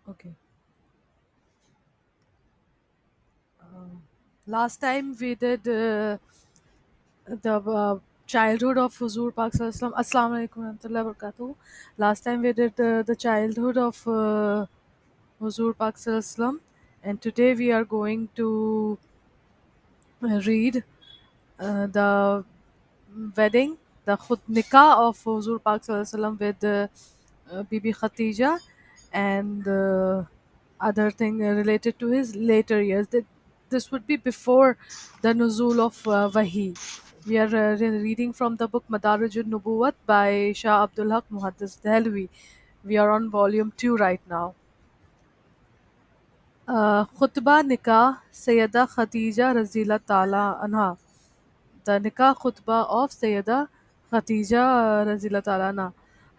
Okay. Last time we did the childhood of Huzur Pak Sallallahu Assalamu alaikum warahmatullahi wabarakatuh. Last time we did the childhood of Huzur Pak Sallallahu, and today we are going to read the wedding, the Nikah of Huzur Pak Sallallahu with Bibi Khadija and other thing related to his later years. This would be before the Nuzul of Wahi. We are reading from the book Madarajul Nubuwat by Shah Abdul Haq Muhaddis Dehlvi. We are on volume 2 right now. Khutbah Nikah Sayyida Khadija Razila Ta'ala Anha. The Nikah Khutbah of Sayyida Khadija रज़ी ताला अन्हा.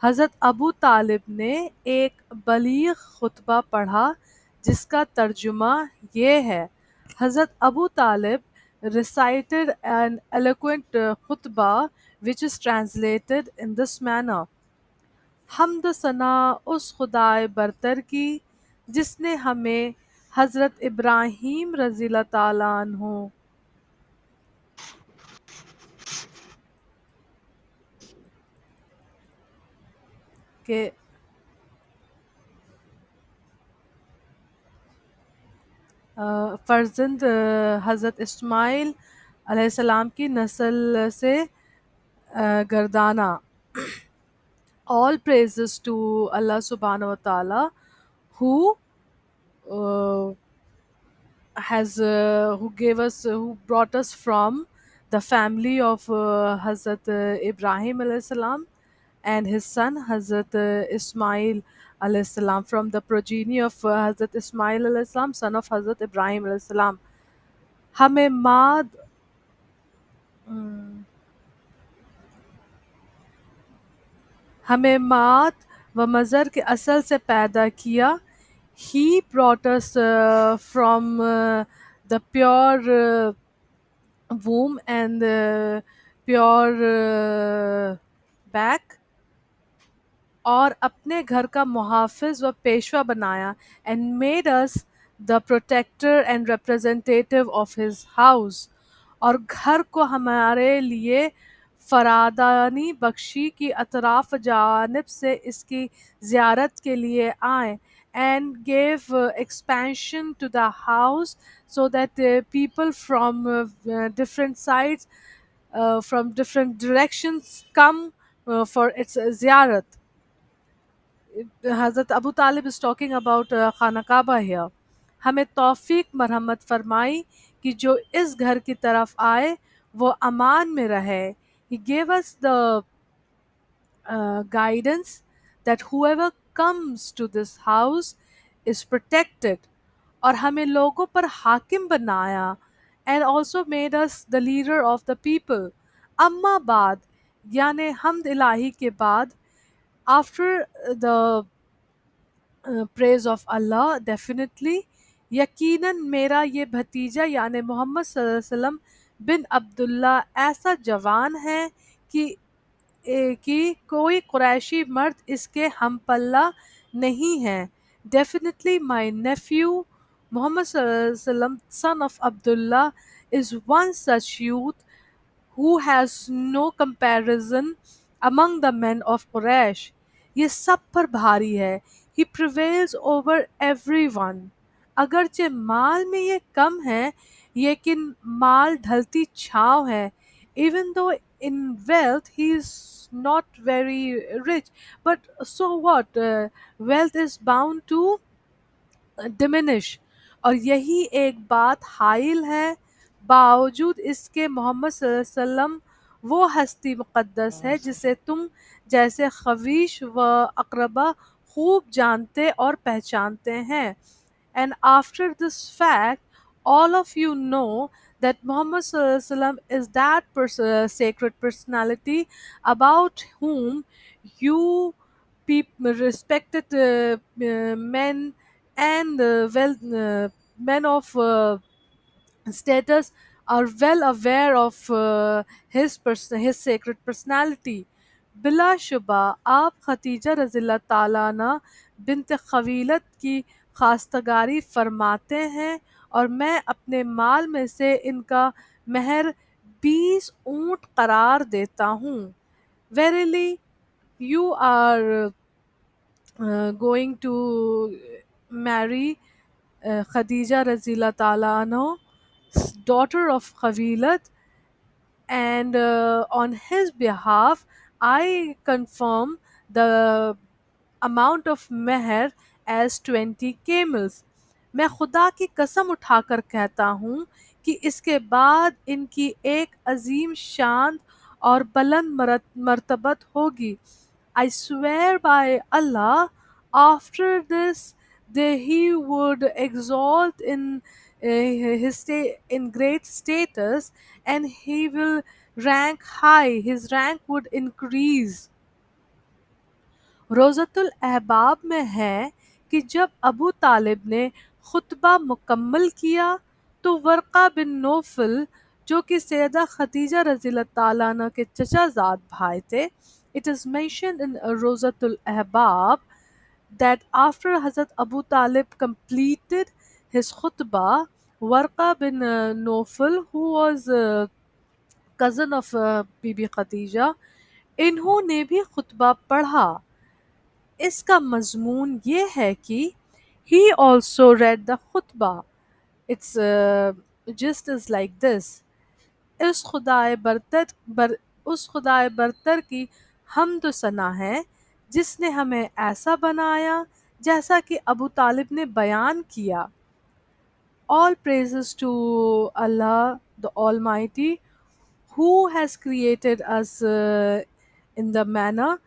हज़रत अबू तालिब ने एक बलीग खुतबा पढ़ा जिसका तर्जुमा ये है. Hazrat Abu Talib recited an eloquent khutbah which is translated in this manner. हमद सना उस खुदाए बरतर की जिसने हमें हज़रत इब्राहीम रज़ी ताला अन्हो के फ़र्जंद हज़रत इस्माइल अलैहिस्सलाम की नस्ल से गर्दाना. All praises to Allah subhanahu wa ta'ala who uh, who gave us who brought us from the family of Hazrat Ibrahim alayhi salam and his son Hazrat Ismail alayhi salam, from the progeny of Hazrat Ismail alayhi salam, son of Hazrat Ibrahim alayhi salam. हमें माद हमें मात व मज़र के असल से पैदा किया. He brought us from the pure womb and pure back, और अपने घर का मुहाफ़िज़ व पेशवा बनाया, and made us the protector and representative of his house, और घर को हमारे लिए फरादानी बख्शी की अतराफ जानिब से इसकी ज़ियारत के लिए आए, and gave expansion to the house so that people from different sides, from different directions come for its ziyarat. Hazrat Abu Talib is talking about Khana Kaaba here. हमें तौफीक मरहमत फरमाई कि जो इस घर की तरफ आए वो अमान में रहे. He gave us the guidance that whoever comes to this house is protected, और हमें लोगों पर हाकिम बनाया, and also made us the leader of the people. अम्मा बाद यानी हमद इलाही के बाद, after the praise of Allah, definitely, यकीनन मेरा ये भतीजा यानी मोहम्मद सल्लल्लाहु अलैहि वसल्लम बिन अब्दुल्ला ऐसा जवान है कि कोई कुरैशी मर्द इसके हम पल्ला नहीं है. Definitely my nephew Muhammad sallallahu alaihi wasallam, son of Abdullah, is one such youth who has no comparison among the men of Quraysh. ये सब पर भारी है. He prevails over everyone. अगरचे माल में ये कम है, लेकिन माल ढलती छाँव है. Even though in wealth he is not very rich, but so what? Wealth is bound to diminish. और यही एक बात हाइल है, बावजूद इसके मोहम्मद सल्लल्लाहु अलैहि वसल्लम वो हस्ती मुक़द्दस है जिसे तुम जैसे खवीश व अक़रबा खूब जानते और पहचानते हैं. And after this fact, all of you know that Muhammad Sallallahu Alaihi Wasallam is that sacred personality about whom you respected men and men of status are well aware of his sacred personality. बिला शुबा आप Khadija रज़ियल्लाहु ताला अन्हा bint खवीलत की खास्तगारी फरमाते हैं और मैं अपने माल में से इनका महर 20 ऊँट करार देता हूँ। Verily, you are going to marry Khadija Razila Ta'ala anha, daughter of Khawilat, and on his behalf I confirm the amount of meher as 20 camels. मैं खुदा की कसम उठाकर कहता हूँ कि इसके बाद इनकी एक अजीम शान और बुलंद मर्तबत होगी. I swear by Allah, after this he would exalt in in great status, and he will rank high. His rank would increase. रोज़तुल अहबाब में है कि जब अबू तालिब ने खुतबा मुकम्मल किया तो वर्का बिन नौफल जो कि सैयदा खदीजा रज़ियल्लाहु ताला अन्हा के चचाज़ाद भाई थे. It is mentioned in Rozatul Ahbab that after Hazrat Abu Talib completed his khutbah, Warqa bin Nawfal, who was a cousin of Bibi Khadija, इन्होंने भी खुतबा पढ़ा. इसका मज़मून ये है कि he also read the khutbah. It's just as like this. इस खुदाए उस खुदाए बरतर की हमद सना है जिसने हमें ऐसा बनाया जैसा कि अबू तालिब ने बयान किया. All praises to Allah the Almighty who has created us in the manner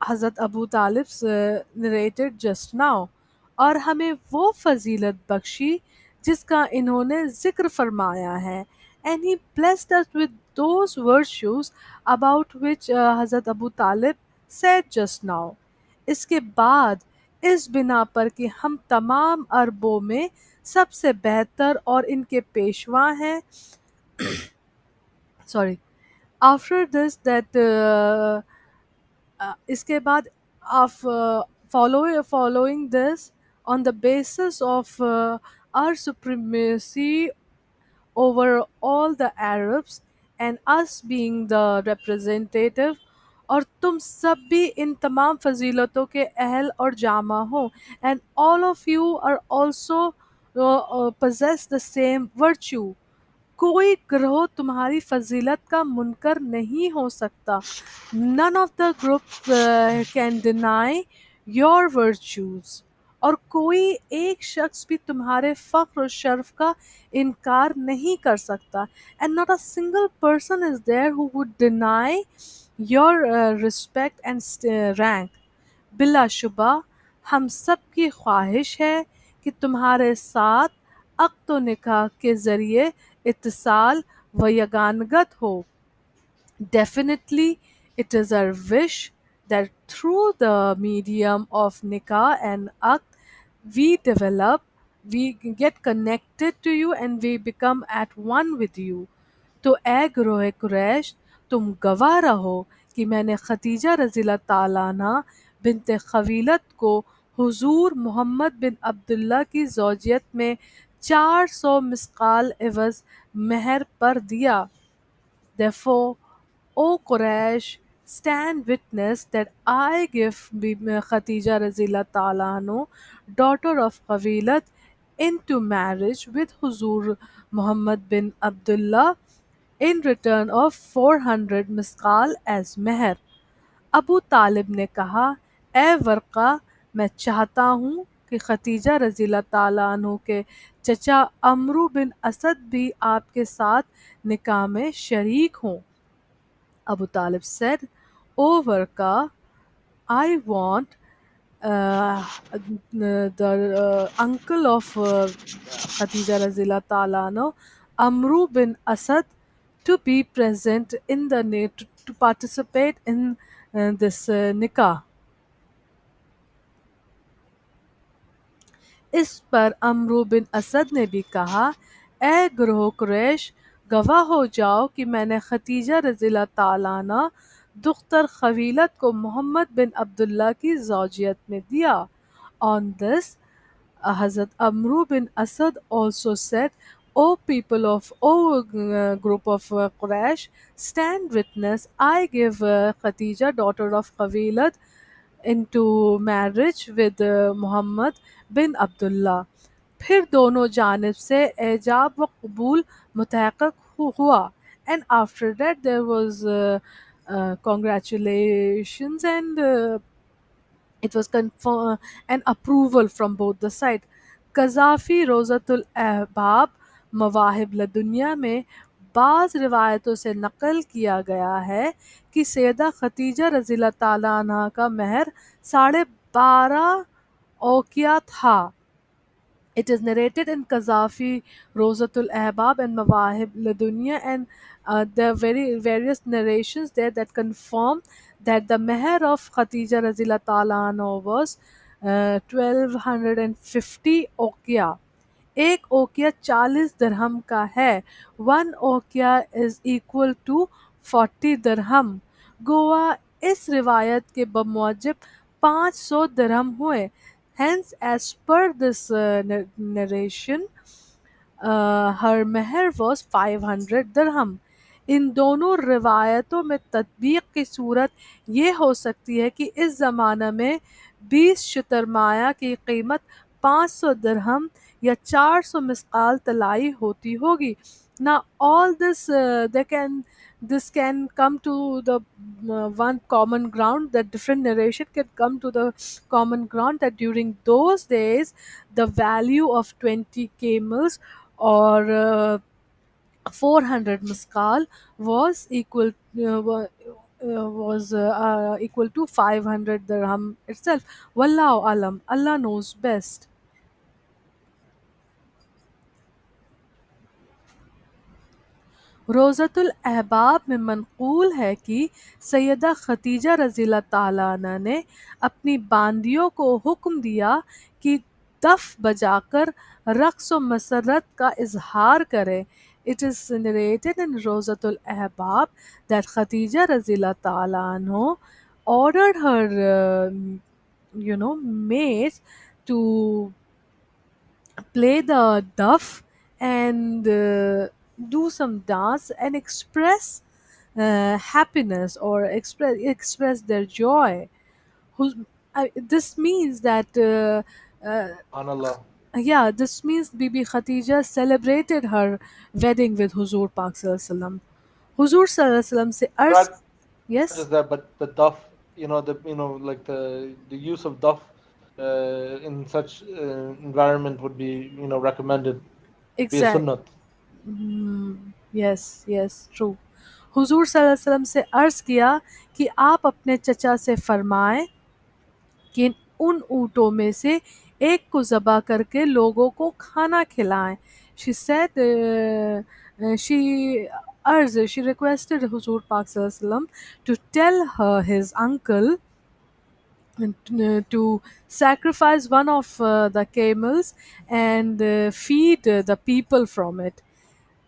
हज़रत अबू तालिब narrated just now, और हमें वो फजीलत बख्शी जिसका इन्होंने जिक्र फरमाया है. And he blessed us with those virtues about which हज़रत अबू तालिब said just now. इसके बाद इस बिना पर कि हम तमाम अरबों में सबसे बेहतर और इनके पेशवा हैं. Sorry. After this that इसके बाद of following this, on the basis of our supremacy over all the Arabs and us being the representative, और तुम सब भी इन तमाम फजीलतों के अहल और जामा हो, and all of you are also possess the same virtue. कोई ग्रोह तुम्हारी फजीलत का मुनकर नहीं हो सकता. None of the group can deny your virtues. और कोई एक शख्स भी तुम्हारे फ़ख्र और शर्फ का इनकार नहीं कर सकता. And not a single person is there who would deny your respect and rank. बिलाशुबा हम सब की ख्वाहिश है कि तुम्हारे साथ अक़्द व निकाह के ज़रिए इत्तिसाल व यगानगत हो. Definitely, it is our wish that through the medium of nikah and aqd, we develop, we get connected to you and we become at one with you. तो ए ग्रोह कुरैश, तुम गवाह रहो कि मैंने खदीजा रज़ियल्लाहु ताला अन्हा बिन्त खवीलत को हुजूर मोहम्मद बिन अब्दुल्ला की ज़ौजियत में 400 मिस्काल एवज़ महर पर दिया. Therefore, O Quraysh, stand witness that I give Khadija Razila Ta'ala anhu, daughter of Qabilat, into marriage with Huzur Muhammad bin Abdullah in return of 400 misqal as meher. Abu तालिब ने कहा, ए वर्का, मैं चाहता हूँ कि खदीजा रज़ियल्लाहु ताला अन्हु के चचा अमरू बिन असद भी आपके साथ निकाह में शरीक हों. Abu Talib said, O Varqa, I want the uncle of Khadija Razila Ta'ala anhu, Amru bin Asad, to be present in the to participate in this nikah. इस पर अमरू बिन असद ने भी कहा, ए ग्रोह कुरैश, गवाह हो जाओ कि मैंने खदीजा रज़ियल्लाहु ताला अन्हा दुख्तर खवीलत को मोहम्मद बिन अब्दुल्ला की ज़ौजियत में दिया. On this, Hazrat Amru bin Asad also said, O people of, group of Quraysh, stand witness, I give Khadija, daughter of Khawilat, into marriage with Muhammad bin Abdullah. फिर दोनों जानिब से एजाब व कबूल मुतहक़क़ हुआ, and after that there was congratulations and it was an approval from both the side. कज़ाफ़ी रोज़तुल अहबाब मवाहिब दुनिया में बाज़ रिवायतों से नकल किया गया है कि सैयदा खतीजा रज़ियल्लाहु ताला अन्हा का महर 12.5 औक़िया था. It is narrated in Qazafi, Rosatul Ahbab, and Mawahib Ladunya, and there are very various narrations there that confirm that the meher of Khadija Razila Ta'ala anha was 1250 okia. एक ओकिया 40 दरहम का है. वन ओकिया इज इक्वल टू 40 दरहम. गोवा इस रिवायत के बमुजिब 500 दरहम हुए. Hence, as per this narration, her meher was 500 dirham. इन दोनों रिवायतों में तत्बीक की सूरत ये हो सकती है कि इस ज़माना में 20 शुतरमाया की कीमत 500 दिरहम या 400 मिस्काल तलाई होती होगी. Now all this this can come to the one common ground, that different narration can come to the common ground that during those days the value of 20 camels or 400 miskal was equal to 500 dirham itself. Wallahu alam, Allah knows best. रोज़तुल अहबाब में मनक़ूल है कि Syeda Khadija रज़ियल्लाहु ताला अन्हा ने अपनी बांदियों को हुक्म दिया कि दफ बजाकर रक़्स व मसरत का इजहार करें. It is narrated in Rosatul Ahbab that Khadija Razila Ta'ala anhu ordered her, maids to play the duff and do some dance and express happiness or express their joy. Who's, this means that Subhanallah. yeah, this means Bibi Khadija celebrated her wedding with Huzur Pak Sallallahu Alaihi Wasallam. Huzur Sallallahu Alaihi Wasallam se arz, Not yes, just that, but the duff, like the use of duff in such environment would be, recommended, be a exact. sunnat. Yes, yes, true. हुजूर सल्लल्लाहु अलैहि वसल्लम से अर्ज़ किया कि आप अपने चचा से फरमाएं कि उन ऊँटों में से एक को ज़बह करके लोगों को खाना खिलाएं. She said, she requested Huzur Pak Sallallahu Alaihi Wasallam to tell her his uncle to sacrifice one of the camels and feed the people from it.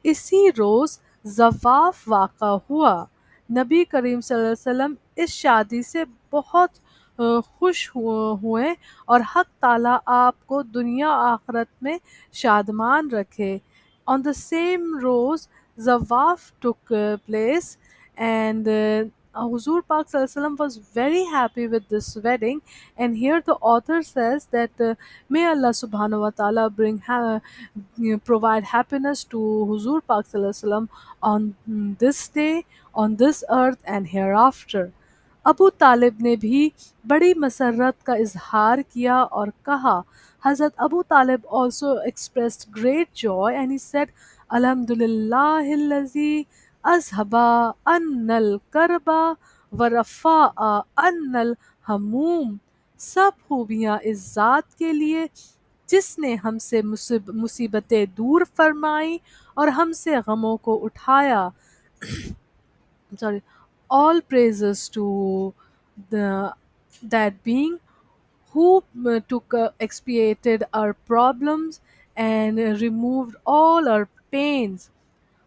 इसी रोज़ ज़वाफ़ वाक़ा हुआ. नबी करीम सल्लल्लाहु अलैहि वसल्लम इस शादी से बहुत खुश हुए और हक़ ताला आपको दुनिया आखिरत में शादमान रखे. On the same rose, Zawaf took place, and Huzur Pak Sallallahu Alaihi Wasallam was very happy with this wedding. And here the author says that may Allah Subhanahu wa Taala provide happiness to Huzur Pak Sallallahu Alaihi Wasallam on this day, on this earth, and hereafter. Abu तालिब ने भी बड़ी मसरत का इजहार किया और कहा. Hazrat Abu Talib also expressed great joy and he said, Alhamdulillahillazi azhaba annal karba wa rafa'a annal hamum. सब खूबियाँ इस ज़ात के लिए जिसने हमसे मुसीबतें दूर फरमाई और हमसे गमों को उठाया. Sorry, all praises to the that being who took expiated our problems and removed all our pains.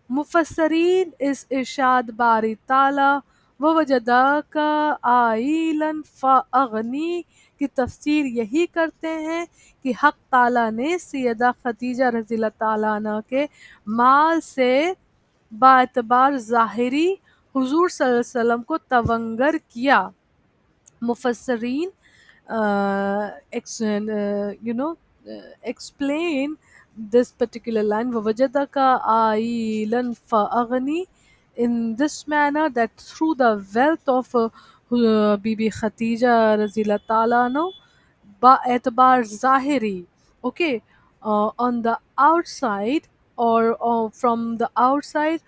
Mufassirin is Irshad Bari Tala ववजदाका आइलन फ़अगनी की तफसीर यही करते हैं कि हक ताला ने सैयदा खदीजा रज़ी अल्लाह ताला अन्हा के माल से बाएतबार ज़ाहिरी हुज़ूर सल्लल्लाहु अलैहि वसल्लम को तवंगर किया। मुफस्सरीन you know explain this particular line وَوَجَدَكَ عَائِلًا فَأَغْنِ in this manner that through the wealth of Bibi Khadija Razila Ta'ala no, ba etbar zahiri, okay, on the outside or from the outside,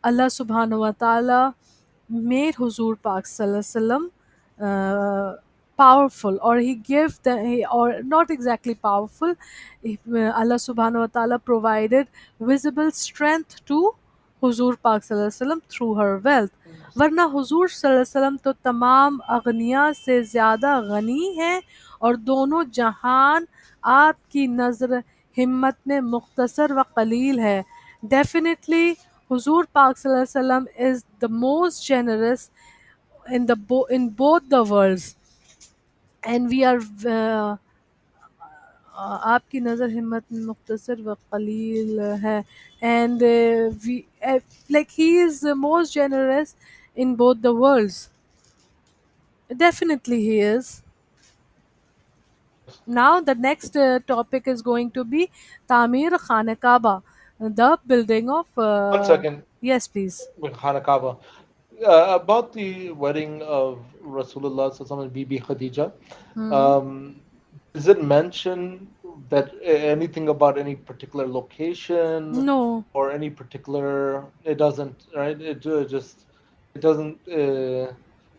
Allah subhanahu wa ta'ala made Huzur Pak Sallallahu Alaihi Wasallam powerful, or he gave or not exactly powerful. Allah subhanahu wa ta'ala provided visible strength to हुजूर पाक सल्लल्लाहु अलैहि वसल्लम through हर wealth, वरना हुजूर सल्लल्लाहु अलैहि वसल्लम तो तमाम अगनिया से ज़्यादा गनी हैं और दोनों जहान आपकी नज़र हिम्मत में मुख्तसर व कलील है। डेफिनेटली हुजूर पाक सल्लल्लाहु अलैहि वसल्लम is the most generous in both the worlds, and we are आपकी नज़र हिम्मत में मुख्तसर व कलील है, and we like he is the most generous in both the worlds. Definitely he is. Yes. Now the next topic is going to be Tamir Khana Kaaba, the building of One second, yes please. with Khana Kaaba. About the wedding of Rasulullah SAW and Bibi Khadija, Hmm. um, does it mention that anything about any particular location No, or any particular? It doesn't, right? It doesn't.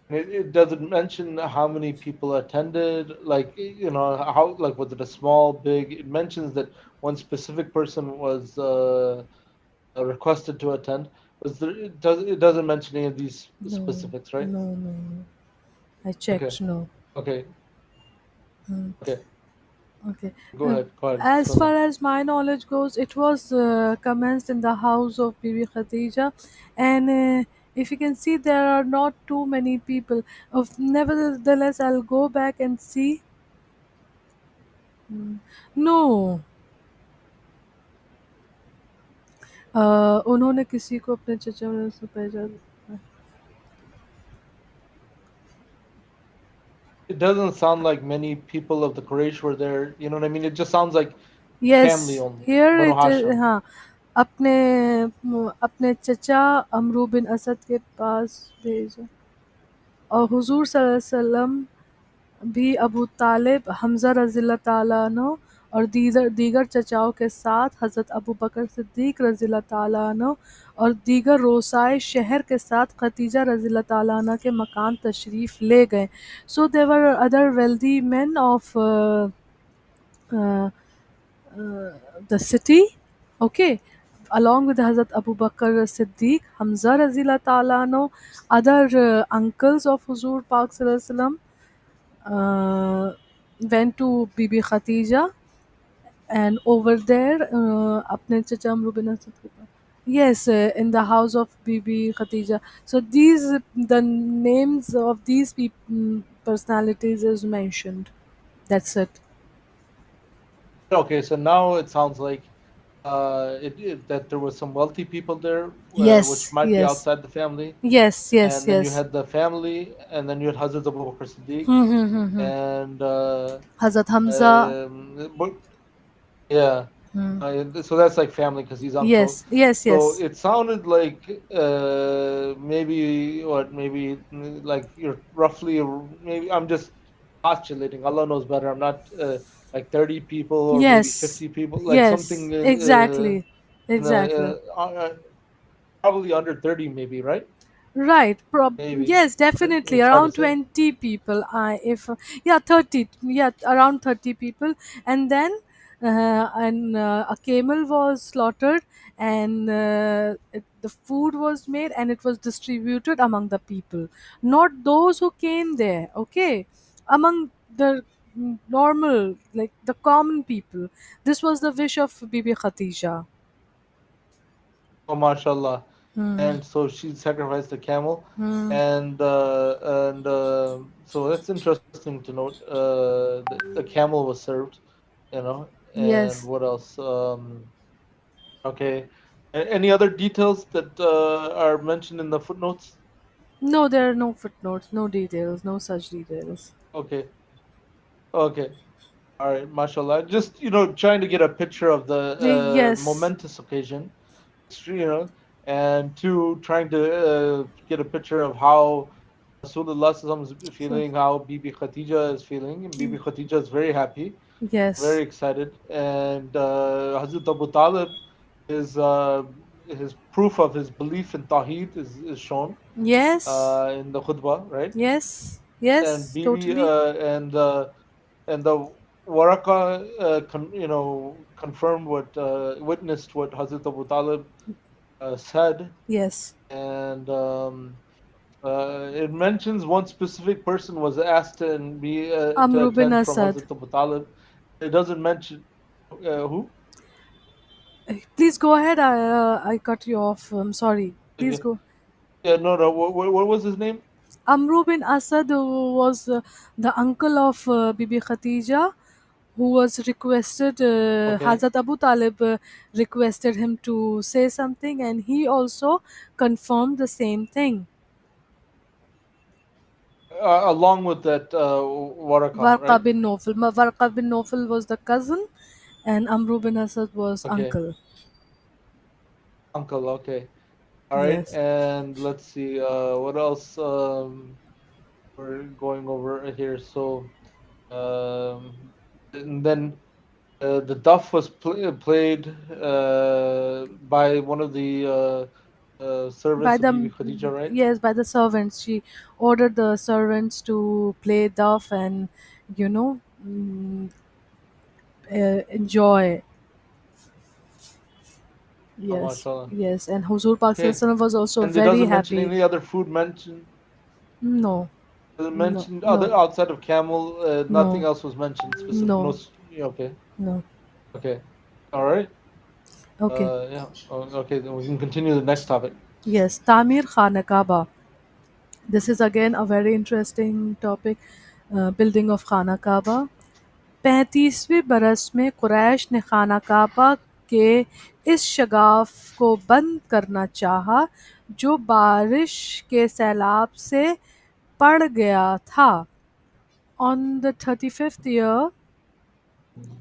It doesn't mention how many people attended. Like how, like, was it a small, big? It mentions that one specific person was requested to attend. Was there? It doesn't mention any of these no, specifics, right? no, no, no. I Okay, checked. No. okay, Hmm. okay. Okay. Go Uh, ahead. Go ahead. as Continue. far as my knowledge goes, it was commenced in the house of Bibi Khadija, and if you can see, there are not too many people. Nevertheless, I'll go back and see. No, उन्होंने किसी को अपने चचा से पहचान. It doesn't sound like many people of the Quraysh were there. You know what I mean? It just sounds like family Yes, only. here Banu it is. Hashim. हाँ, अपने अपने चचा अमरू बिन असद के पास भेजा, और हुजूर सल्लल्लाहु अलैहि वसल्लम भी अबू तालिब, हमज़ा रज़ियल्लाहु ताला अन्हु और दीगर दीगर चचाओं के साथ हज़रत अबू बकर सिद्दीक़ रज़ियल्लाहु ताला अन्हु और दीगर रोसाए शहर के साथ खदीजा रज़ियल्लाहु ताला अन्हा के मकान तशरीफ़ ले गए। So there were other wealthy men of the city, okay, along with Hazrat Abu Bakr Siddiq, Hamza Razila Ta'ala anhu, other uncles of Huzur Pak Sallallahu Alaihi Wasallam went to Bibi Khatija, and over there अपने चचा अमरू बिन असद के पास, yes, in the house of Bibi Khatija. So these the names of these personalities is mentioned. That's it. Okay, so now it sounds like that there was some wealthy people there, which Yes, might be yes, outside the family, yes, yes, and then you yes. had the family, and then you had Hazrat Abu Bakr Siddiq, Hmm, hmm, hmm, hmm. and Hazrat Hamza. um, yeah. Hmm. So that's like family because he's uncle. Yes, yes, So yes. it sounded like maybe what, maybe like you're roughly, maybe I'm just postulating. Allah knows better. I'm not like 30 people or maybe Yes, 50 people, like yes, something exactly, in exactly. probably under 30, maybe, right? Right. Maybe. Yes, Right? definitely. It's hard to Around say. 20 people. If yeah, 30. Yeah, around 30 people. And then a camel was slaughtered, and the food was made and it was distributed among the people. Not those who came there, okay? Among the normal, like the common people. This was the wish of Bibi Khatija. Oh, mashallah. Hmm. and so she sacrificed a camel, Hmm. and so that's interesting to note. The camel was served, you know, and Yes. what else? Okay, any other details that are mentioned in the footnotes? No, there are no footnotes, no details, no such details. Okay, okay, all right, mashallah. Just trying to get a picture of the Yes. momentous occasion, and two, trying to get a picture of how Rasulullah SAW is So, feeling, how Bibi Khadija is feeling, and Bibi Khadija is very happy, yes. very excited, and Hazrat Abu Talib his proof of his belief in Tawheed is shown Yes. in the khutbah, right? Yes. And Yes. Bibi Totally. and the Waraka confirmed witnessed what Hazrat Abu Talib said, Yes. and it mentions one specific person was asked to Amru bin attend from Asad. Hazrat Abu Talib. It doesn't mention who. Please go ahead. I cut you off. I'm sorry. Please Okay. go. Yeah, no, no. What was his name? Amru bin Asad was the uncle of Bibi Khadija, who was requested, Okay. Hazrat Abu Talib requested him to say something, and he also confirmed the same thing. Along with that Waraka, Warqa right? bin Nawfal. Warqa bin Nawfal was the cousin, and Amru bin Asad was Okay. uncle. Uncle. Okay. All right. Yes. And let's see. What else? We're going over here. So, and then the duff was played by one of the By servants of the Bibi Khadija, right? Yes, by the servants. She ordered the servants to play duff and you know mm, enjoy. Yes, MashaAllah. yes, and Huzur Pak Okay. was also And it very doesn't mention happy. any other food mentioned. No, Doesn't no, mention other no, outside of camel. Nothing no, else was mentioned specific. No. no, Yeah, okay. no. Okay. All right. Okay. Yeah. Okay. Then we can continue the next topic. Yes, Tamir Khana Kaaba. This is again a very interesting topic. Building of Khana Kaaba. 35वें बरस में कुरैश ने खाना काबा के इस शगाफ को बंद करना चाहा जो बारिश के सैलाब से पड़ गया था. On the 35th year,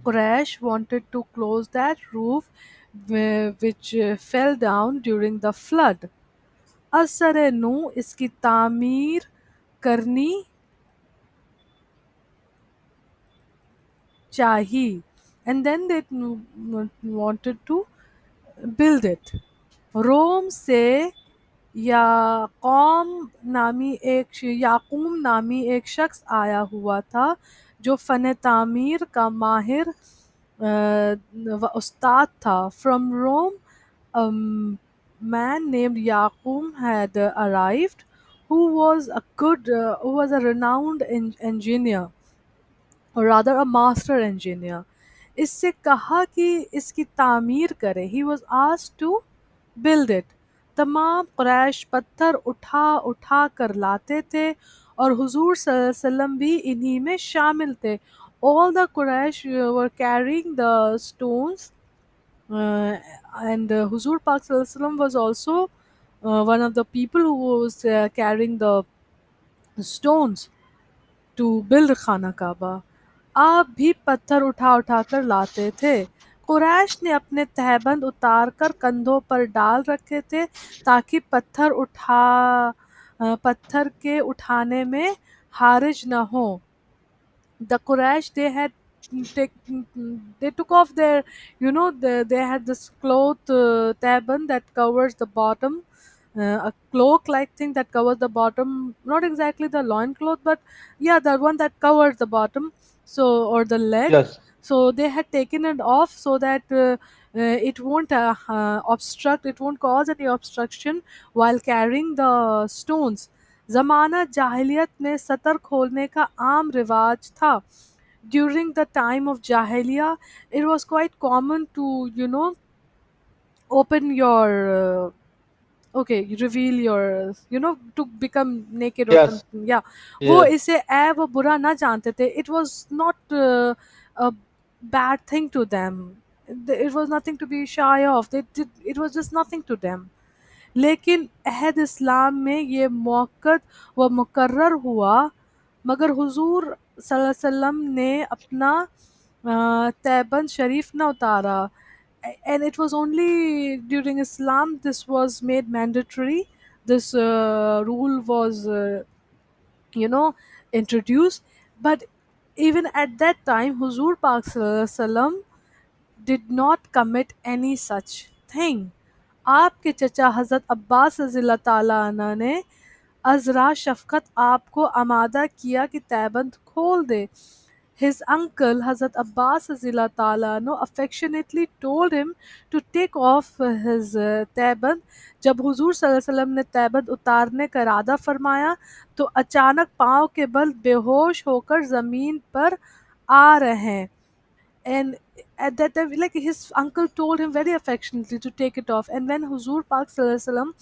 Quraysh wanted to close that roof which fell down during the flood. असर नू इसकी तामीर करनी चाहिए, and then they wanted to build it. रोम से याकूम नामी एक शख्स आया हुआ था जो फ़न तामीर का माहिर व उस्ताद था. From Rome, a man named Yaqum had arrived, who was a renowned engineer, or rather a master engineer. इससे कहा कि इसकी तामीर करे. He was asked to build it. तमाम क़ुरैश पत्थर उठा उठा कर लाते थे और हुजूर सल्लल्लाहु अलैहि वसल्लम भी इन्हीं में शामिल थे. All the Quraysh were carrying the stones, uh, and Huzur Pak Sallallahu Alaihi Wasallam was also one of the people who was carrying the stones to build खाना काबा. आप भी पत्थर उठा उठा कर लाते थे. कुरैश ने अपने तहबंद उतार कर कंधों पर डाल रखे थे ताकि पत्थर के उठाने में हारिज न हो. The Quraysh, take, they took off their, they had this cloth turban that covers the bottom, a cloak like thing that covers the bottom, not exactly the loin cloth, but yeah, the one that covers the bottom, so, or the leg. Yes. So they had taken it off so that it won't obstruct, it won't cause any obstruction while carrying the stones. ज़माना जाहिलियत में सतर खोलने का आम रिवाज था. During the time of Jahiliyyah, it was quite common to, open your Okay, you reveal your, to become naked or Yes. something, yeah. वो Yes. इसे ऐ वो बुरा ना जानते थे. It was not a bad thing to them. It was nothing to be shy of. It was just nothing to them. लेकिन अहद इस्लाम में ये मौक़त व मुकर्रर हुआ, मगर हुजूर सल्लल्लाहु अलैहि वसल्लम ने अपना तैबंद शरीफ न उतारा. And it was only during Islam this was made mandatory. This rule was, you know, introduced. But even at that time, Huzur Pak Sallallahu Alaihi Wasallam did not commit any such thing. आपके चचा हज़रत अब्बास रज़ियल्लाहु ताला अन्हु ने अज़रा शफ़क़त आपको आमादा किया कि तैबंद खोल दे. His uncle Hazrat Abbas Azila Ta'ala no affectionately told him to take off his तैबंद. जब हुजूर सल्लल्लाहु अलैहि वसल्लम ने तैबंद उतारने का इरादा फरमाया तो अचानक पाँव के बल बेहोश होकर ज़मीन पर आ रहे हैं. And at that time, like, his uncle told him very affectionately to take it off. And when Huzur Pak Sallallahu Alaihi Wasallam,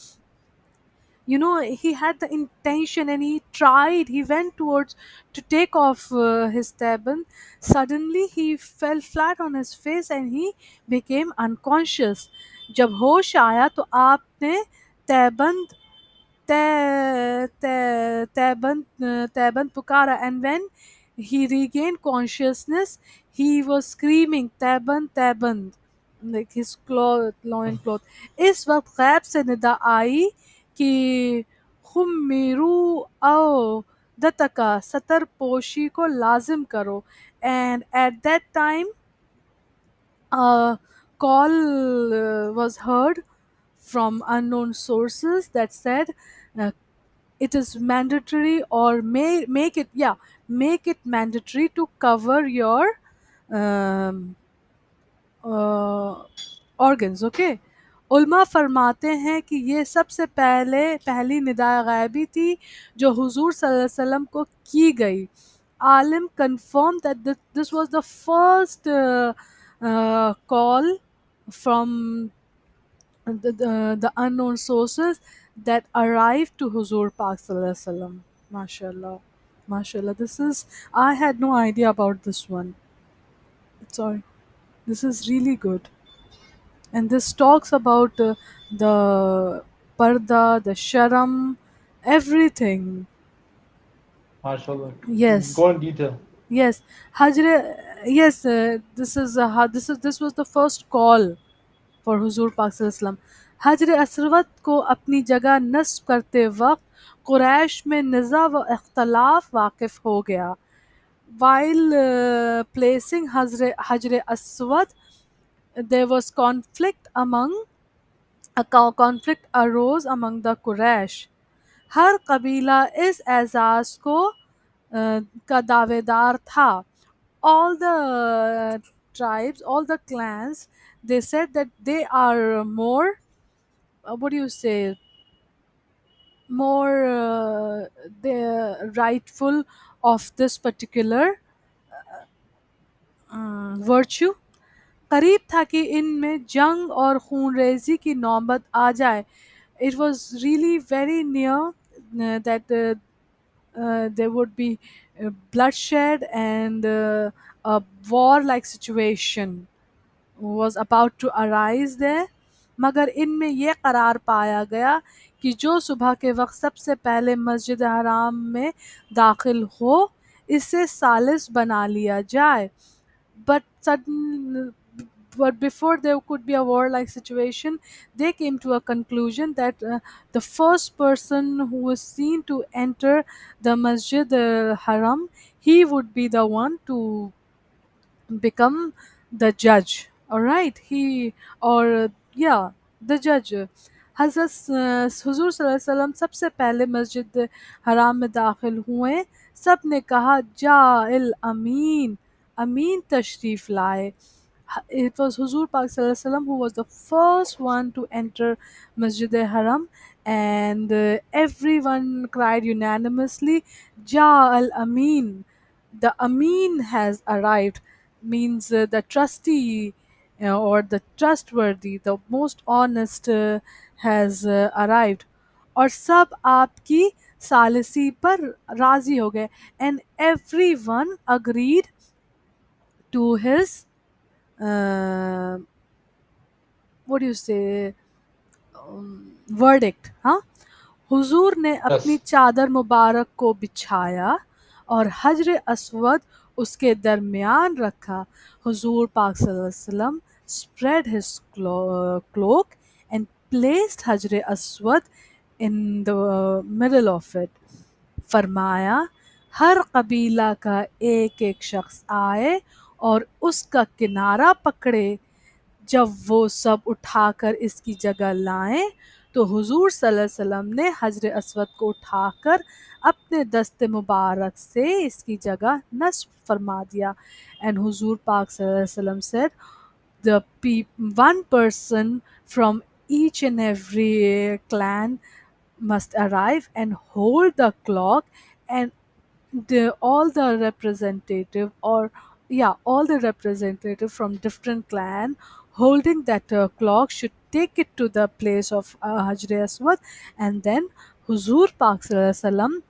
he had the intention and he tried, he went towards to take off his turban. Suddenly he fell flat on his face and he became unconscious. जब होश आया तो आपने तैबंद तैबंद पुकारा. And when he regained consciousness he was screaming तैबंद तैबंद, like his cloth, loin cloth. इस वक्त गैब से निदा आई कि खुम्मीरू आओ दतका, सतर पोशी को लाजिम करो. And at that time a call was heard from unknown sources that said, uh, it is mandatory, or may make it, yeah, make it mandatory to cover your um, organs. Okay. Ulama फरमाते हैं कि ये सबसे पहली निदा गायबी थी जो हुजूर सल्लल्लाहु अलैहि वसल्लम को की गई. आलिम confirmed that this was the first call from the unknown sources that arrived to Huzur Pak Sallallahu Alaihi Wasallam. MashaAllah. MashaAllah. I had no idea about this one. Sorry. This is really good. And this talks about the parda, the sharam, everything. MashaAllah. Yes. Go in detail. Yes. Hajre, yes, this was the first call for Huzur Pak Sallallahu Alaihi Wasallam. हजर असवद को अपनी जगह नस्ब करते वक्त कुरैश में निज़ा व इख्तलाफ वाक़िफ़ हो गया. While placing Hajr Aswad, there was conflict arose among the Quraysh. हर कबीला इस एजाज़ को का दावेदार था. All the tribes, all the clans, they said that they are more, what do you say, more the rightful of this particular virtue. करीब था कि इनमें जंग और खूनरेज़ी की नौबत आ जाए. It was really very near that there would be bloodshed and a war-like situation was about to arise there. मगर इनमें यह करार पाया गया कि जो सुबह के वक्त सबसे पहले मस्जिद हराम में दाखिल हो इसे सालिस बना लिया जाए. but sudden but before there could be a war-like situation, they came to a conclusion that the first person who was seen to enter the Masjid al-Haram, he would be the one to become the judge. All right, he or yeah, the judge. हज़रत हुजूर सल्लल्लाहु अलैहि वसल्लम सबसे पहले मस्जिद हराम में दाखिल हुए. सब ने कहा जा इल अमीन, अमीन तशरीफ लाए. It was Huzur Pak Sallallahu Alaihi Wasallam who was the first one to enter Masjid Haram, and everyone cried unanimously, Ja al Amin, the Amin has arrived, means the trustee, or the trustworthy, the most honest has arrived. और सब आपकी सालिसी पर राजी हो गए, and everyone agreed to his uh, what do you say, verdict. हाँ, हुजूर ने अपनी Yes. चादर मुबारक को बिछाया और हजर अस्वद उसके दरमियान रखा। हुजूर पाक सल्लल्लाहु अलैहि वसल्लम spread his cloak and placed हजर Aswad in the middle of it। फरमाया, हर कबीला का एक एक शख्स आए और उसका किनारा पकड़े। जब वो सब उठाकर इसकी जगह लाएं तो हुजूर सल्लल्लाहु अलैहि वसल्लम ने हजर अस्वद को उठाकर अपने दस्ते मुबारक से इसकी जगह नस्ब फरमा दिया। एंड हुजूर पाक सल्लल्लाहु अलैहि वसल्लम said, the one person from each and every clan must arrive and hold the clock, and all the representative, or yeah, all the representative from different clan holding that clock should take it to the place of Hajr Aswad, and then Huzur Pak Sallallahu Alaihi Wasallam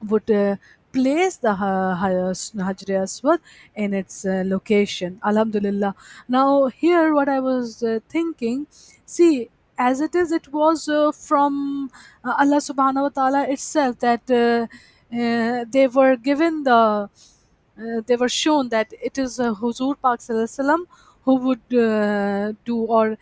would place the Hajr Aswad in its location. Alhamdulillah. Now, here, what I was thinking, see, as it is, it was from Allah subhanahu wa ta'ala itself that they were given they were shown that it is Huzur Pak Sallallahu Alaihi Wasallam who would do, or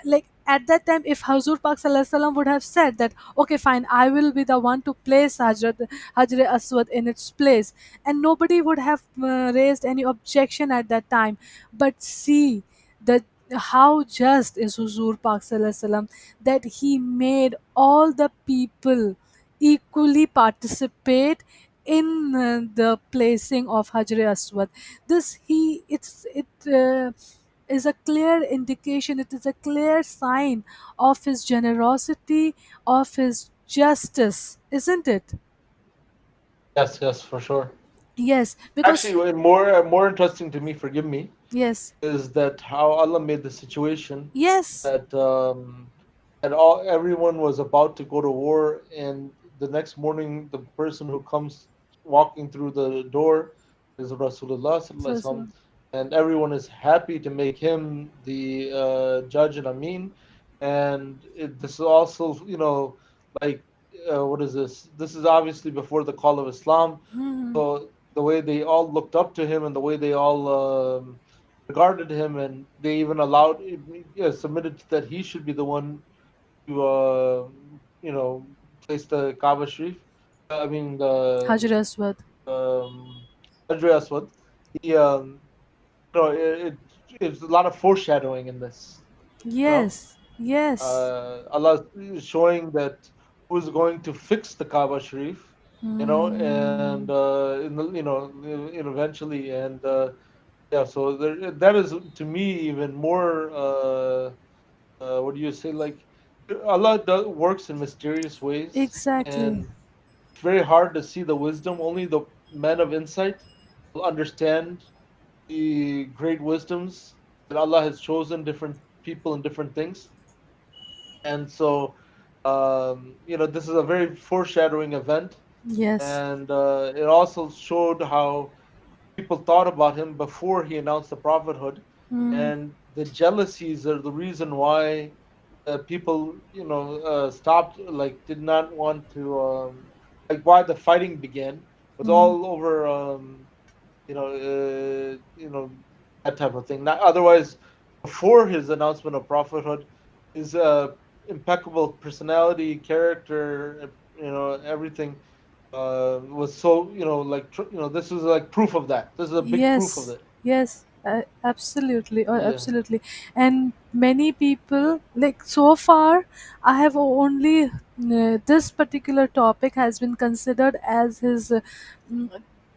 like at that time, if Huzur Pak Sallallahu Alaihi Wasallam would have said that, okay, fine, I will be the one to place Hajr Aswad in its place, and nobody would have raised any objection at that time. But see, the how just is Huzur Pak Sallallahu Alaihi Wasallam that he made all the people equally participate in the placing of Hajr Aswad. This he it is a clear indication. It is a clear sign of his generosity, of his justice, isn't it? Yes, yes, for sure. Yes, Actually, because more interesting to me, forgive me, yes, is that how Allah made the situation yes, that and all everyone was about to go to war, and the next morning the person who comes walking through the door is Rasulullah sallallahu alaihi wasallam, so, and everyone is happy to make him the judge and Amin, and this is also, like, what is this? This is obviously before the call of Islam, hmm, so the way they all looked up to him and the way they all regarded him, and they even allowed, submitted that he should be the one to, place the Kaaba Sharif. I mean Hajr Aswad. um, Hajr Aswad. He, it, it's a lot of foreshadowing in this. You know, Yes, yes, Allah is showing that who's going to fix the Kaaba Sharif. And hmm, eventually, and yeah, so that is to me even more. What do you say? Like, Allah works in mysterious ways, exactly. and it's very hard to see the wisdom. Only the men of insight will understand the great wisdoms that Allah has chosen different people and different things. And so, this is a very foreshadowing event, Yes, and it also showed how people thought about him before he announced the prophethood, hmm, and the jealousies are the reason why people, stopped, like, did not want to, like, why the fighting began was hmm, all over, that type of thing. Not otherwise, before his announcement of prophethood, his impeccable personality, character, everything was so, like, this is like proof of that. This is a big proof of yes, it. yes, absolutely, Yeah. absolutely. And many people, like so far, I have only this particular topic has been considered as his mm,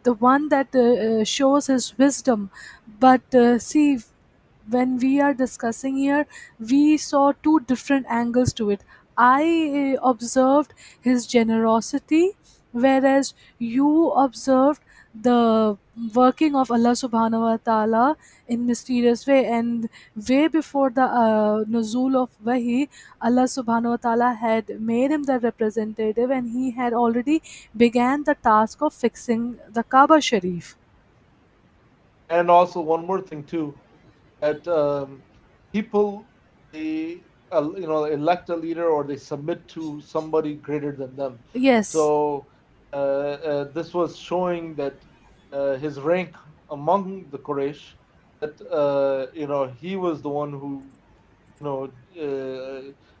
the one that shows his wisdom. But see, when we are discussing here, we saw two different angles to it. I observed his generosity, whereas you observed the working of Allah subhanahu wa ta'ala in mysterious way. And way before the nuzul of wahi, Allah subhanahu wa ta'ala had made him the representative, and he had already began the task of fixing the Kaaba Sharif. And also one more thing too, that people, they elect a leader or they submit to somebody greater than them. Yes, So this was showing that his rank among the Quraysh, that he was the one who, you know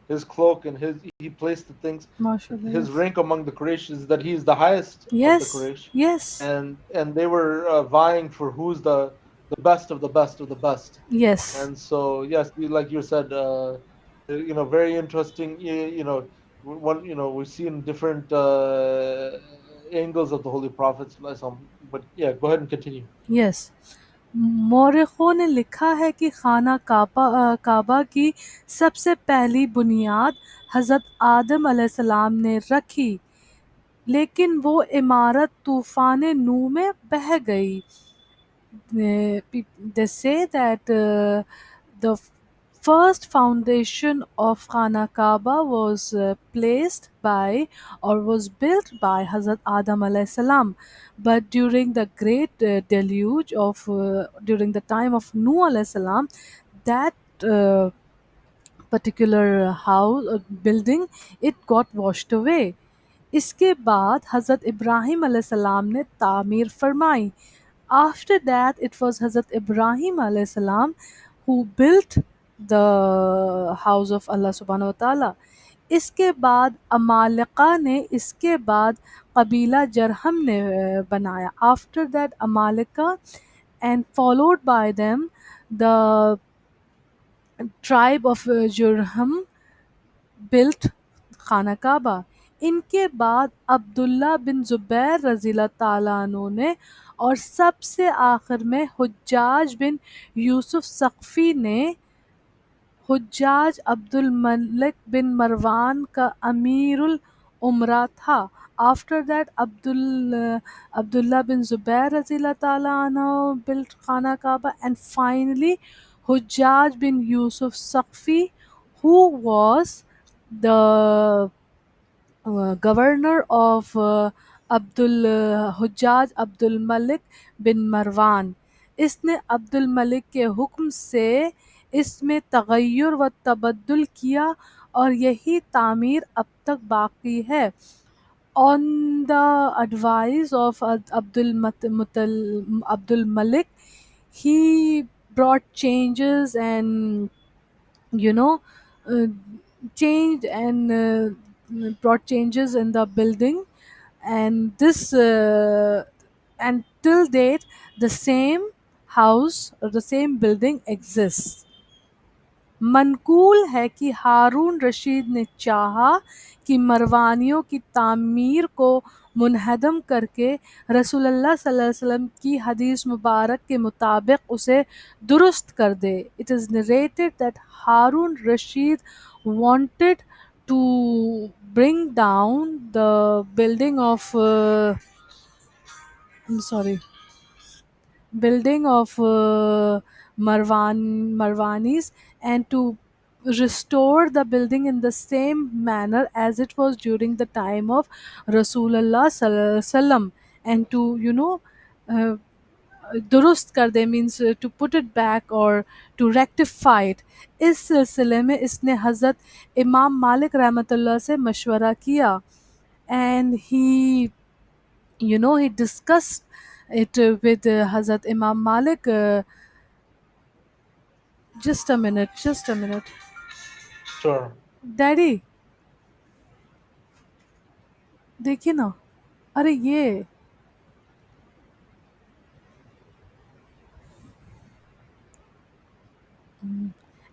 his cloak and he placed the things. mashallah, His yes. rank among the Quraysh is that he's the highest of the Yes, Quraysh, yes, and they were vying for who's the best of the best of the best. yes, And so, yes, like you said, very interesting. One, we've seen different angles of the Holy Prophet. But yeah, go ahead and continue. Yes. मौरखों ने लिखा है कि खाना काबा की सबसे पहली बुनियाद हज़रत आदम अलैहिस्सलाम ने रखी, लेकिन वो इमारत तूफ़ान नूह में बह गई। They say that the first foundation of Khana Kaaba was placed by, or was built by, Hazrat Adam alayhi salam. But during the great deluge of during the time of Nuh alayhi salam, that uh, particular house building, it got washed away. इसके बाद हज़रत इब्राहिम अलैहिस्सलाम ने तामीर फरमाई। After that, it was Hazrat Ibrahim alayhi salam who built the house of Allah subhanahu wa ta'ala. इसके बाद अमालिका ने, इसके बाद कबीला जरहम ने बनाया. After that, Amalika, and followed by them the tribe of Jurham built खाना काबा. इनके बाद अब्दुल्ला बिन ज़ुबैर रज़ियल्लाहु ताला अन्हु ने, और सबसे आखिर में हुज्जाज बिन यूसुफ सक़फ़ी ने, हुज्जाज अब्दुल मलिक बिन मरवान का अमीरुल उमरा था. After that, Abdullah bin Zubair रज़ियल्लाहु ताला anhu built Khana Kaaba, and finally Hujjaj bin Yusuf Saqfi, who was the governor of हुज्जाज Abdul Malik बिन मरवान. इसने अब्दुल मलिक के हुक्म से इसमें तगय्युर व तबद्दुल किया, और यही तामीर अब तक बाकी है. On the advice of Abdul Malik, he brought changes, and you know uh, changed and brought changes in the building, and this and till date the same house or the same building exists. Mankhool है कि हारून रशीद ने चाहा कि मरवानियों की तामीर को मुनहदम करके रसूलुल्लाह सल्लल्लाहु अलैहि वसल्लम की हदीस मुबारक के मुताबिक उसे दुरुस्त कर दे. It is narrated that Harun Rashid wanted to bring down the building of I'm sorry, building of Marwanis, and to restore the building in the same manner as it was during the time of Rasulullah Sallallahu Alaihi Wasallam, and to uh, दुरुस्त कर दे means to put it back or to rectify it. इस सिलसिले में इसने हज़रत इमाम मालिक रहमतुल्लाह से मशवरा किया, and he discussed it with Hazrat Imam Malik. Just a minute. Sure. Daddy, देखिए ना, अरे ये.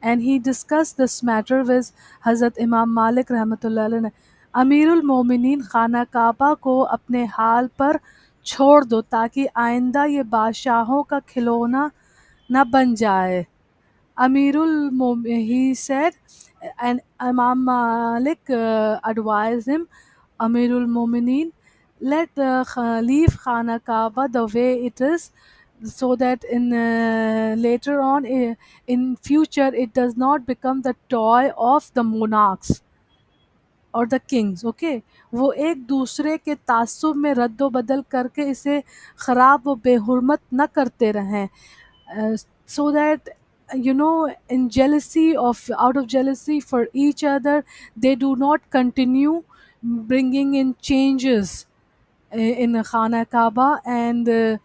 And he discussed this matter with Hazrat Imam Malik रहमतुल्लाह अलैह ने. अमीरुल मोमिनीन खाना काबा को अपने हाल पर छोड़ दो, ताकि आइंदा ये बादशाहों का खिलौना न बन जाए. He said, and Imam Malik advised him, Amirul Mu'mineen, let leave Khana Kaaba the way it is, so that in later on in future it does not become the toy of the monarchs और the Kings okay वो एक दूसरे के तासुब में रद्द बदल करके इसे ख़राब व बेहुरमत न करते रहें so that in jealousy of out of jealousy for each other they do not continue bringing in changes in Khana Kaaba and uh,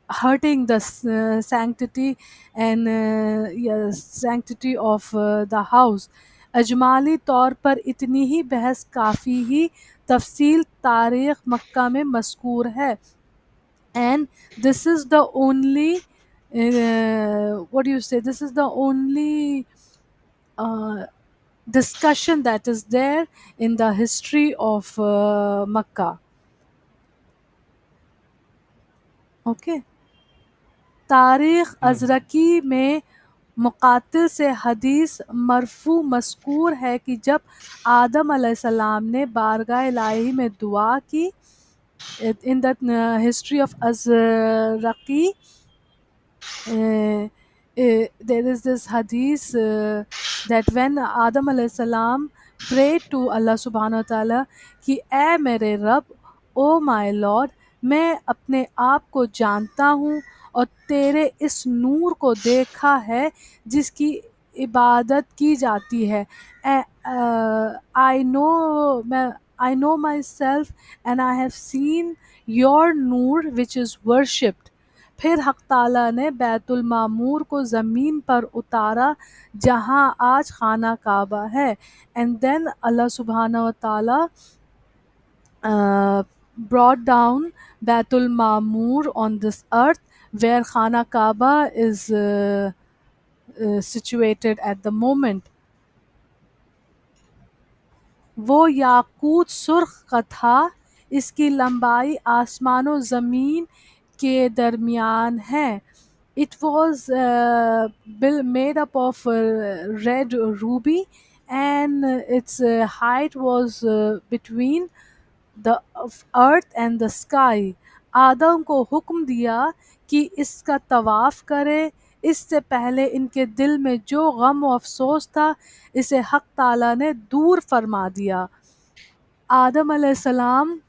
hurting the sanctity and yes, sanctity of the house. अजमाली तौर पर इतनी ही बहस काफ़ी ही तफसील तारीख़ मक्का में मज़कूर है and this is the only what do you say this is the only uh, discussion that is there in the history of Makkah. Okay. तारीख़ Hmm. अज़रकी में मुक़ातिल से हदीस मरफ़ू मज़कूर है कि जब आदम अलैहिस्सलाम ने बारगाह इलाही में दुआ की in the history of Azraqi uh, there is this hadith that when Adam alayhi salam prayed to Allah subhanahu wa ta'ala कि ऐ मेरे रब ओ माय लॉर्ड मैं अपने आप को जानता हूँ और तेरे इस नूर को देखा है जिसकी इबादत की जाती है आई नो मैं I know myself and I have seen your Noor which is worshipped. फिर हक़ ताला ने बैतुल मामूर को ज़मीन पर उतारा जहाँ आज खाना काबा है एंड देन अल्लाह सुब्हाना व ताला brought down Baitul Mamur on this earth where Khana Kaaba is situated at the moment. वो याकूत सुर्ख का था, इसकी लंबाई आसमान और ज़मीन के दरमियान है. It was made up of red ruby and its height was between the earth and the sky. आदम को हुक्म दिया कि इसका तवाफ़ करे. इससे पहले इनके दिल में जो गम और अफसोस था इसे हक़ ताला ने दूर फरमा दिया. आदम अलैहिस्सलाम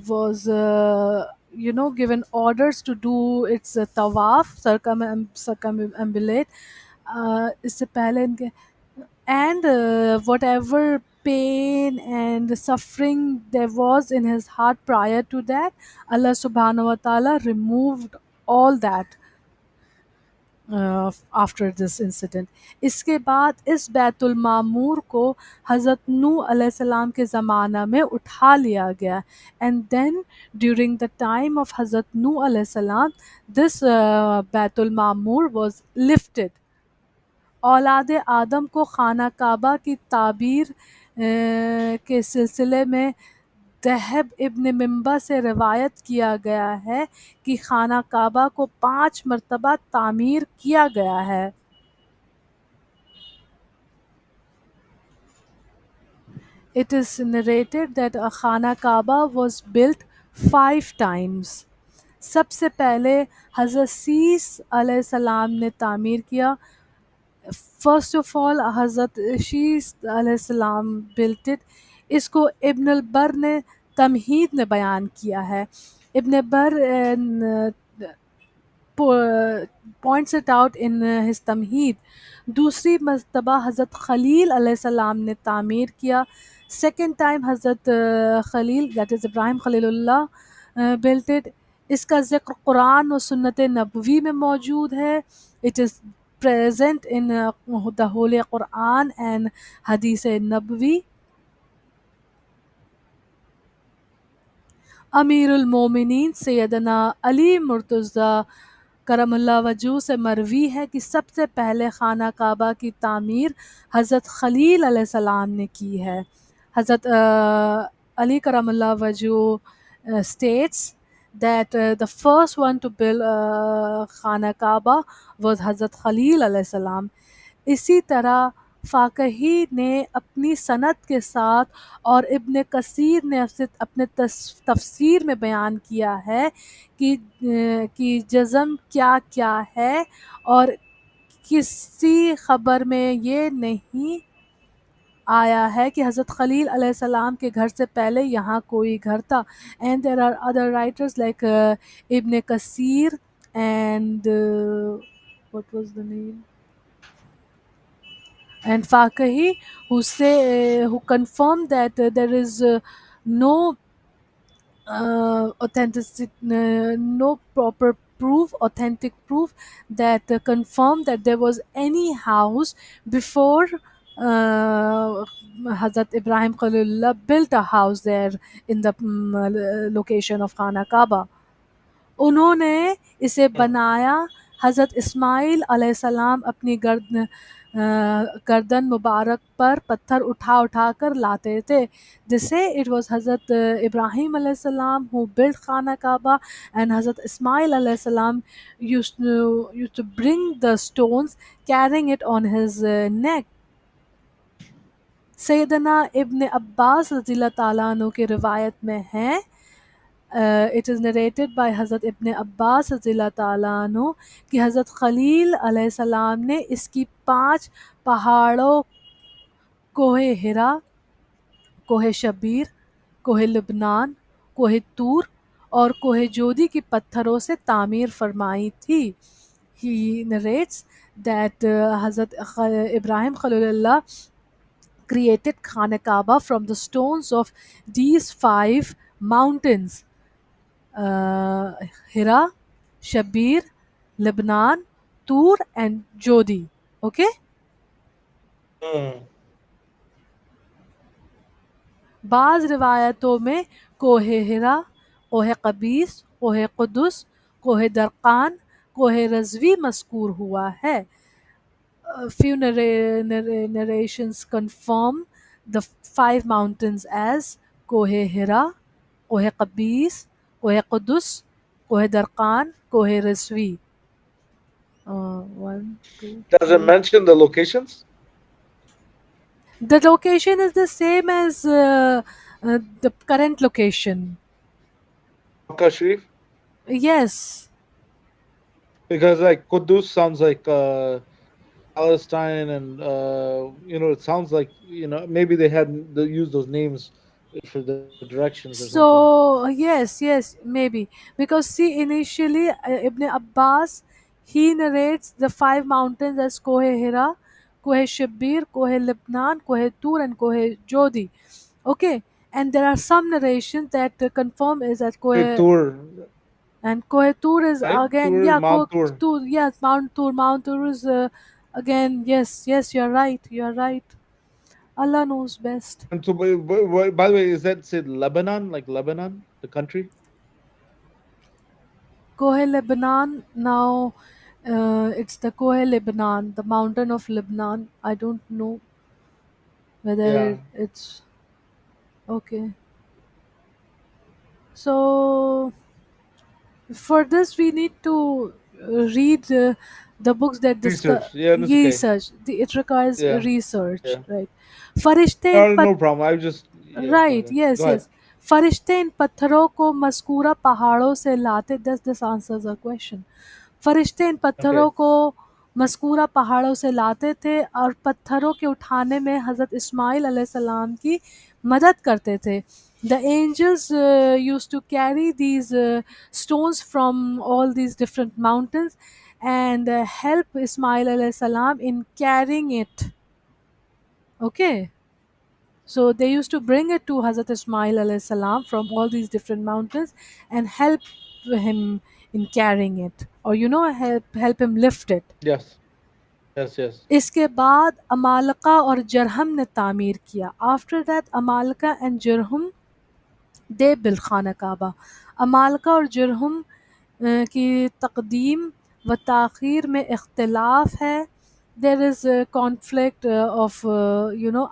was given orders to do its tawaf circumambulate इससे पहले इनके and whatever pain and suffering there was in his heart prior to that, Allah subhanahu wa ta'ala removed all that after this incident. इसके बाद इस बैतुल मामूर को हज़रत नूह अलैहिस्सलाम के ज़माना में उठा लिया गया and then during the time of Hazrat Nooh अलैहिस्सलाम this Baitul Mamoor was lifted. औलाद आदम को खाना काबा की ताबीर के सिलसिले में दहब इब्न मिम्बा से रिवायत किया गया है कि खाना काबा को 5 मरतबा तामीर किया गया है. It is narrated that a Khana Kaaba was built 5 times. सबसे पहले हज़रत सीस अलैहिस्सलाम ने तामीर किया. फर्स्ट ऑफ ऑल हज़रत शीस अलैहिस्सलाम built it. इसको इब्न अल-बर ने तमहीद में बयान किया है. इब्न बर points it out in his तमहीद. दूसरी मरतबा हज़रत खलील अलैहिस्सलाम ने तामीर किया. Second time Hazrat Khalil that is Ibrahim Khalilullah built it. इसका ज़िक्र कुरान और सुन्नत नबवी में मौजूद है. It is present in the Holy Quran and Hadith Nabwi. अमीरुल मोमिनीन सैयदना अली मुर्तज़ा करमल्ला वजू से मरवी है कि सबसे पहले खाना काबा की तामीर हज़रत खलील अलैहिस्सलाम ने की है. हज़रत अली करमल्ला वजू states that the first one to build Khana Kaaba was Hazrat Khalil alayhi salam. इसी तरह फ़ाक़ही ने अपनी सनद के साथ और इब्न कसीर ने अपने तफ़सीर में बयान किया है कि जज़म क्या-क्या है, और किसी ख़बर में ये नहीं आया है कि हज़रत ख़लील अलैहिस्सलाम के घर से पहले यहाँ कोई घर था। And there are other writers like Ibn Kathir and what was the name, and Fakahi, who confirmed that there is no no proper proof, authentic proof that confirmed that there was any house before Hazrat Ibrahim Khalilullah built a house there in the location of Khana Kaaba. उन्होंने इसे mm, बनाया। हज़रत इस्माइल अलैहिस्सलाम अपनी गर्दन मुबारक पर पत्थर उठा कर लाते थे, जिसे इट वाज हज़रत इब्राहीम अलैहिस्सलाम हु बिल्ट खाना काबा, एंड हज़रत इस्माइल अलैहिस्सलाम used to bring the stones carrying it on his neck. सैयदना इब्न अब्बास रज़ियल्लाहु ताला अन्हु की रिवायत में है, it is narrated by Hazrat Ibn Abbas रज़ियल्लाहु ताला अन्हु कि हज़रत खलील अलैहिस्सलाम ने इसकी 5 पहाड़ों, कोहे हिरा, कोहे शबीर, कोहे लिबनान, कोहे तूर और कोहे जोदी की पत्थरों से तामीर फरमाई थी। He narrates that Hazrat Ibrahim Khalilullah created Khana Kaaba from the stones of these 5 mountains: uh, Hira, Shabir, Lebanon, Tur, and Jodi. Okay? mm. बाज़ रिवायतों में कोहे हिरा, कोहे कबीस, कोहे कुदुस, कोहे दरकान, कोहे रज़वी मज़कूर हुआ है। Few narrations confirm the 5 mountains as Kohe Hira, Kohe Qabis, Kohe Qudus, Kohe Darqan, Kohe Rizvi. 1, 2, Does it 3. mention the locations? The location is the same as the current location. Makkah Sharif? Yes. Because like Qudus sounds like Palestine, and it sounds like maybe they hadn't used those names for the directions or something. So yes, maybe, because see, initially Ibn Abbas, he narrates the 5 mountains as Kohe Hira, Kohe Shibir, Kohe Lebanon, Kohe Tur, and Kohe Jodi. Okay, and there are some narrations that confirm is that Kohe Kohe, Tur, and Kohe Tur is right? again, Tur, yeah, Kohe Mount Tur. Tur, yes, Mount Tur. Mount Tur is again, yes, you're right. Allah knows best. And so, by the way, is that said Lebanon, like Lebanon, the country? Kohe Lebanon now, it's the Kohe Lebanon, the mountain of Lebanon. I don't know whether Yeah. it's okay. So for this, we need to read the books that discuss Research. Yeah, that's okay. research. It requires Yeah. research, Yeah. right? फरिश्ते इन No, no problem. I just, yeah, go Right, ahead. Go yes, ahead. yes. फरिश्ते इन पत्थरों को मज़कूरा पहाड़ों से लाते, this answers a question. फरिश्ते इन Okay. पत्थरों को मज़कूरा पहाड़ों से लाते थे और पत्थरों के उठाने में हज़रत इस्माइल अलैहिस्सलाम की मदद करते थे. The angels used to carry these stones from all these different mountains and help Ismail alaihissalam in carrying it. Okay. So they used to bring it to Hazrat Ismail alayhi salam from all these different mountains and help him in carrying it, or help him lift it. Yes. Yes. Yes. इसके बाद अमालका और जरहम ने तामीर किया. After that, अमालका and जरहम, they built खाना काबा. अमालका और जरहम की तकदीम व ताख़ीर में इख्तिलाफ है. There is a conflict of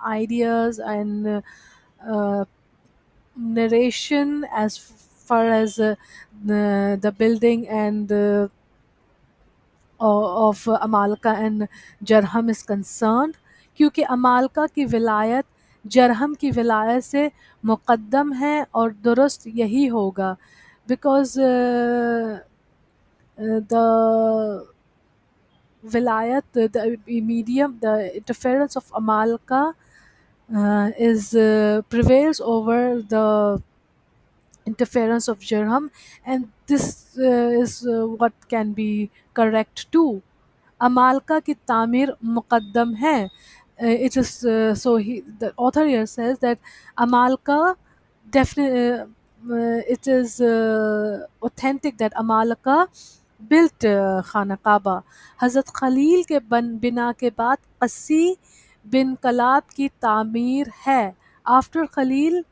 ideas and uh, narration as far as the building and of Amalka and Jarham is concerned. क्योंकि अमालका की विलायत जरहम की विलायत से मुक़द्दम है और दुरुस्त यही होगा, because the vilayat, the medium, the interference of Amalka is prevails over the interference of Jerham, and this is what can be correct too. Amalka ki tamir muqaddam hai. It is the author here says that Amalka definitely it is authentic that Amalka built Khana Kaaba. Hazrat Khalil के बिना के बाद कसी बिन कलाब की तामीर है. After Khalil,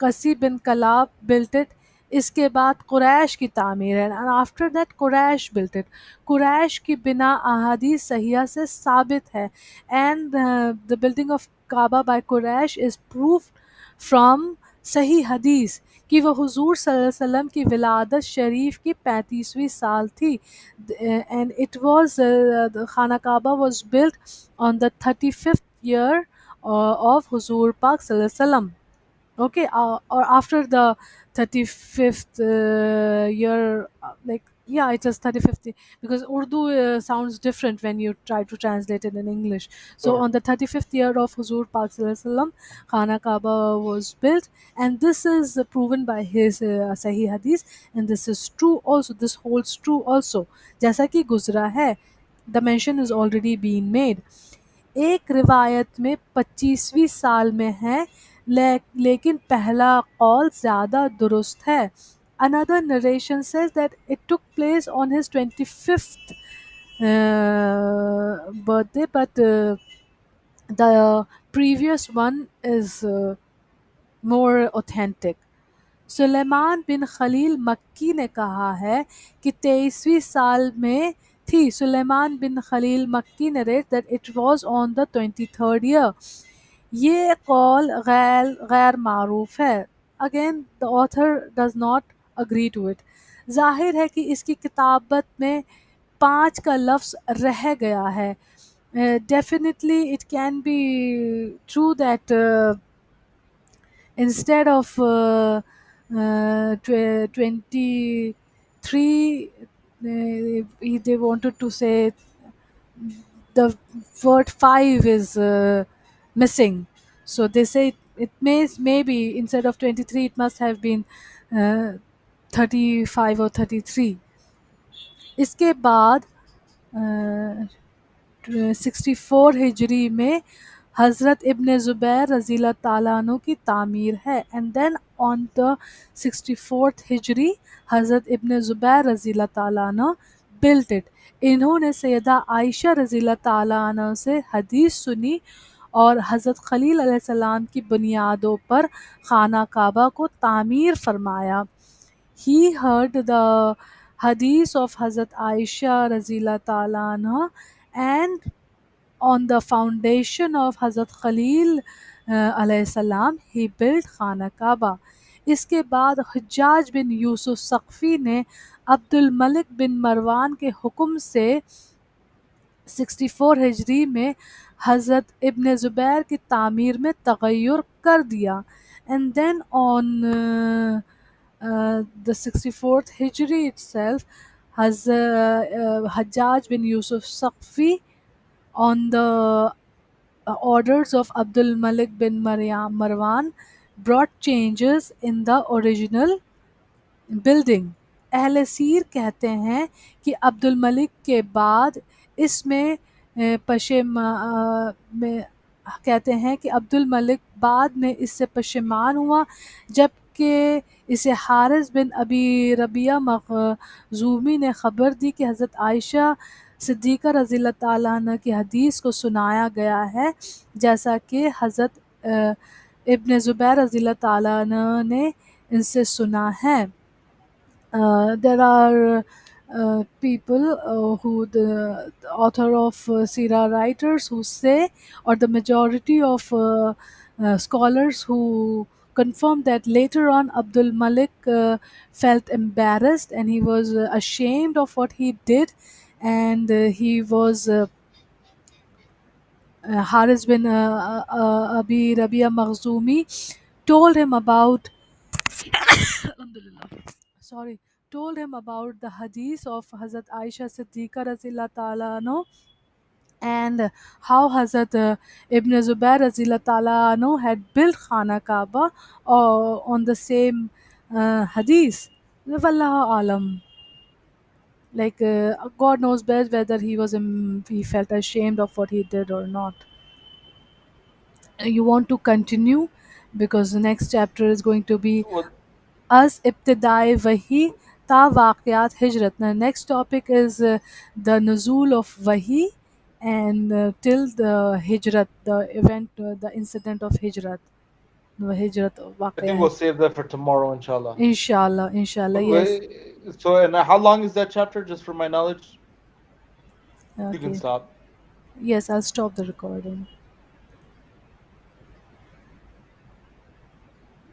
कसी बिन कलाब built it. इसके बाद कुरैश की तामीर है, and after that Quraish built it. Quraish की बिना अहादीस सहिया से साबित है, and the building of Kaaba by Quraysh is proof from सही हदीस कि वह हुजूर सल्लल्लाहु अलैहि वसल्लम की विलादत शरीफ की 35वीं साल थी, and it was the Khana Kaaba was built on the 35th year of Huzur Pak Sallallahu Alaihi Wasallam. Okay, or after the 35th year, like, yeah, it is 35th because Urdu sounds different when you try to translate it in English. So Sure. on the 35th year of Huzur Pak Sallallahu Alaihi Wasallam, Khana Kaaba was built, and this is proven by his Sahih Hadith, and this is true also. This holds true also. जैसा कि गुजरा है, the mention is already being made. एक रिवायत में 25वीं साल में है, लेकिन पहला कौल ज़्यादा दुरुस्त है. Another narration says that it took place on his 25th birthday, but the previous one is more authentic. Suleman bin Khalil मक्की ने कहा है कि 23वीं साल में थी. Suleman bin Khalil Makki narrate that it was on the 23rd year. ये कौल गैर गैर मारूफ है. Again the author does not agree to it. जाहिर है कि इसकी किताबत में 5 का लफ्ज़ रह गया है. Definitely it can be true that instead of 23, they wanted to say the word 5 is missing, so they say it maybe instead of 23 it must have been uh, 35 or 33. इसके बाद 64 हिजरी में हज़रत इब्न ज़ुबैर रज़ियल्लाहु ताला अन्हु की तामीर है, and then on the 64th Hijri Hazrat Ibn Zubair रज़ियल्लाहु ताला अन्हु बिल्ट इट. इन्होंने सैयदा आयशा रज़ियल्लाहु ताला अन्हा से हदीस सुनी और हज़रत खलील अलैहिस्सलाम की बुनियादों पर खाना काबा को तामीर फरमाया. He heard the hadith of Hazrat Aisha Razila Ta'ala anha, and on the foundation of Hazrat Khalil alayhi salam, he built Khana Kaaba. इसके बाद हज्जाज बिन यूसुफ सक़फ़ी ने अब्दुल मलिक बिन मरवान के हुक्म से 64 हिजरी में हज़रत इब्न ज़ुबैर की तामीर में तग़य्युर कर दिया. And then on the 64th Hijri itself, has Hajjaj bin Yusuf Saqfi, on the orders of Abdul Malik bin Marwan, brought changes in the original building. अहले सीर कहते हैं कि अब्दुल मलिक के बाद इसमें में कहते हैं कि अब्दुल मलिक बाद में इससे पशेमान हुआ, जबकि इसे हारिस बिन अबी रबिया मखज़ूमी ने ख़बर दी कि हज़रत आयशा सिद्दीक़ा रज़ियल्लाहु ताला अन्हा की हदीस को सुनाया गया है, जैसा कि हज़रत इब्न ज़ुबैर रज़ियल्लाहु ताला अन्हा ने इनसे सुना है. There are people who the author of Sira writers who say, or the majority of scholars who confirm that later on Abdul Malik felt embarrassed and he was ashamed of what he did, and he was Haris bin Abi Rabia Makhzumi told him about Alhamdulillah, sorry, told him about the hadith of Hazrat Aisha Siddiqa Razillah Ta'ala anhu, and how Hazrat Ibn Zubair Razillah Ta'ala anhu had built Khana Kaaba on the same hadith. Wallahu alam. Like God knows best whether he felt ashamed of what he did or not. You want to continue because the next chapter is going to be What as ibtidai wahi ta waqiyat hijrat. The next topic is the nuzul of wahi and till the hijrat, the event, the incident of hijrat, the hijrat I think waqiyah. we'll save that for tomorrow, inshallah. Inshallah, inshallah, yes. So, and how long is that chapter, just for my knowledge? You can Okay, stop. yes, I'll stop the recording.